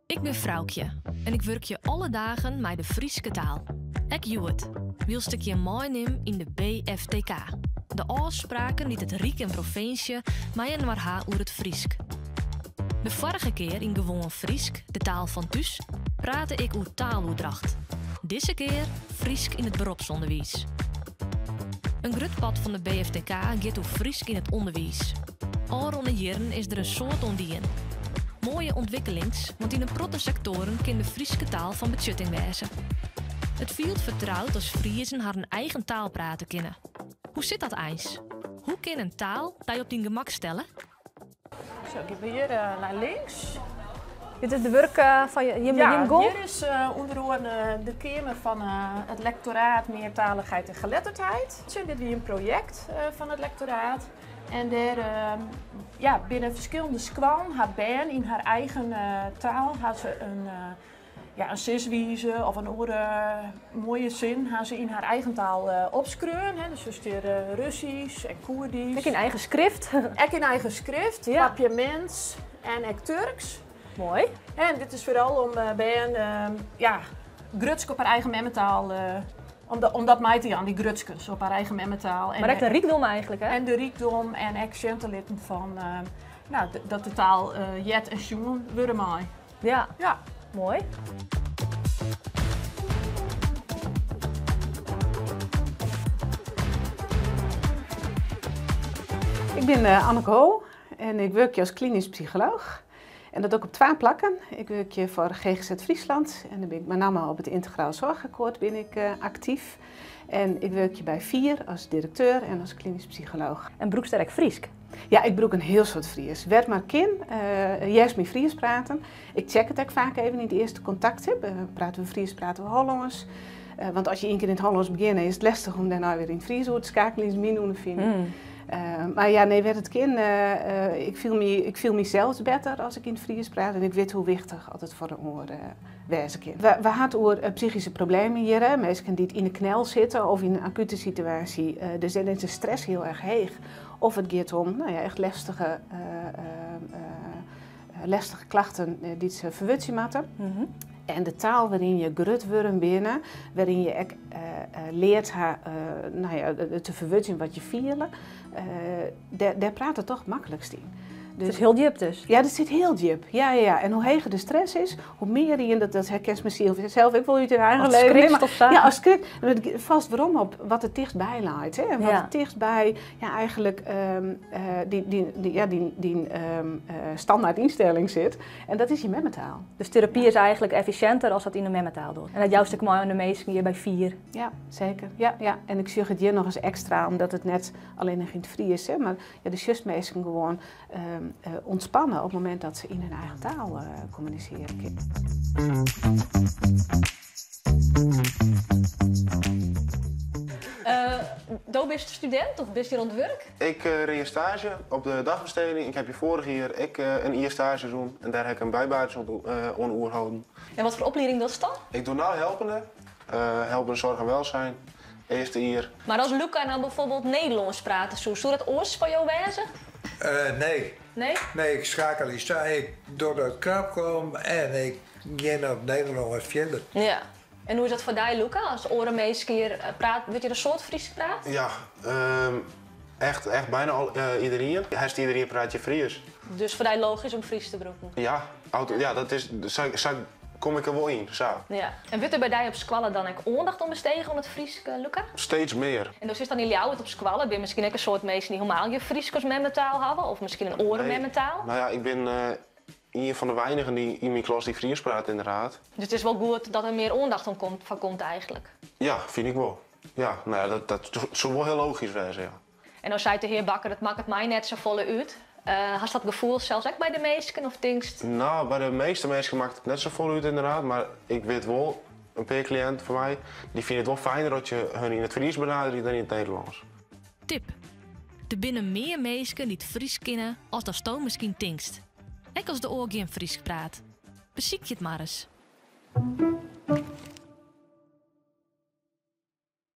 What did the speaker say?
Ik ben Vrouwtje en ik werk je alle dagen met de Frieske taal. Ik Joet, wil stukje meenemen in de BFTK. De afspraken die het Rijk en provincie mij maar ha oer het Friesk. De vorige keer in Gewoon Friesk, de taal van thuis, praatte ik oer taaludracht. Deze keer Friesk in het beroepsonderwijs. Een grutpad van de BFTK gaat oer Friesk in het onderwijs. Al rond de jaren is er een soort ondien. Mooie ontwikkelings, want in een protte sectoren kan de Frieske taal van betjutting wezen. Het viel vertrouwd als Friezen haar een eigen taal praten kunnen. Hoe zit dat eens? Hoe kan een taal bij op die gemak stellen? Zo, ik heb hier naar links. Dit is de werk van je Ja, hier is onder andere de kamer van het lectoraat Meertaligheid en Geletterdheid. Dit is een project van het lectoraat. En daar binnen verschillende squan haar band in haar eigen taal had ze een ziswieze of een mooie zin had ze in haar eigen taal opschreven. Dus Russisch en Koerdisch. Ook in eigen schrift. Ook in eigen schrift, Ja. Papiaments en ook Turks. Mooi. En dit is vooral om grutsk op haar eigen memmentaal, om dat mij te aan, die grutskens op haar eigen memmentaal. Maar echt een rijkdom eigenlijk, hè? En de rijkdom en accenten van dat de taal jet en sjoen worden mij. Ja, Ja. mooi. Ik ben Anneke Ho en ik werk als klinisch psycholoog. En dat ook op 2 plakken. Ik werk voor GGZ Friesland en dan ben ik met name op het Integraal Zorgakkoord actief. En ik werk bij 4 als directeur en als klinisch psycholoog. En broeksterk Friesk. Ja, ik broek een heel soort Fries. Werd maar kin, juist met Fries praten. Ik check het ook vaak even in het eerste contact heb. Praten we Fries, praten we Hollands. Want als je 1 keer in het Hollands begint, is het lastig om daarna weer in het Fries te schakelen, is min te vinden. Maar ja, nee, werd het kind. Ik viel mezelf beter als ik in het Fries praat en ik weet hoe wichtig altijd voor de oren wezen kind. We hadden over psychische problemen hier, mensen die in de knel zitten of in een acute situatie. Dus dan is de stress heel erg hoog. Of het gaat om echt lastige klachten die ze verwutsen moeten. En de taal waarin je grut wordt binnen, waarin je leert haar te verwutsen wat je vielen, daar praat het toch het makkelijkst in. Dus het is heel diep dus. Ja, dat zit heel diep. Ja. En hoe hoger de stress is, hoe meer je dat herkent misschien zelf. Ik wil je het in eigen leven. Nee, maar, ja, als schrikt. Vast waarom op wat het dichtbij laat. Hè? Wat het dichtbij eigenlijk die standaard instelling zit. En dat is je memmentaal. Dus therapie is eigenlijk efficiënter als dat in de memmentaal doet. En dat jouw stuk mooi aan de meesten hier bij 4. Ja, zeker. Ja. En ik zeg het hier nog eens extra, omdat het net alleen nog in het Fries is. Hè? Maar ja, de justmeesten gewoon ontspannen op het moment dat ze in hun eigen taal communiceren. Ben je student of ben je hier aan het werk? Ik reed stage op de dagbesteding. Ik heb hier vorig jaar een stage doen en daar heb ik een bijbaantje aan oerhouden. En wat voor opleiding dat is dan? Ik doe nu helpende zorg en welzijn. Eerste jaar. Maar als Luca nou bijvoorbeeld Nederlands praat, zou dat oors voor jou wezen? Nee. Nee? Nee, ik schakel in sta. Ik door de krap kom en ik ga op Nederland verder. Ja. En hoe is dat voor jou, Luca? Als orenmeester hier praat, weet je een soort Fries praat? Ja, echt bijna iedereen. Iedereen praat je Fries. Dus voor jou logisch om Fries te broeken? Ja, dat is. Zo kom ik er wel in. Zo. Ja. En wordt er bij jou op squallen dan ook aandacht om bestegen om het Fries, Luca? Steeds meer. En dus is dan in jou het op squallen? Ben je misschien ook een soort mensen die helemaal je Fries als memmentaal hebben? Of misschien een orenmemmentaal? Nou ja, ik ben een van de weinigen die in mijn klas die Fries praat inderdaad. Dus het is wel goed dat er meer aandacht van komt eigenlijk? Ja, vind ik wel. Ja, nou ja, dat zou wel heel logisch wezen, ja. En dan zei de heer Bakker, dat maakt het mij net zo volle uit. Had dat gevoel zelfs ook bij de meesten of denkst? Nou, bij de meeste mensen maakt het net zo vol uit inderdaad, maar ik weet wel, een paar cliënten van mij, die vinden het wel fijner dat je hun in het Fries benadert dan in het Nederlands. Tip. Er binnen meer mensen die het Fries kennen als dat sto misschien tinkst. Ek als de oor geen Fries praat. Beziek je het maar eens.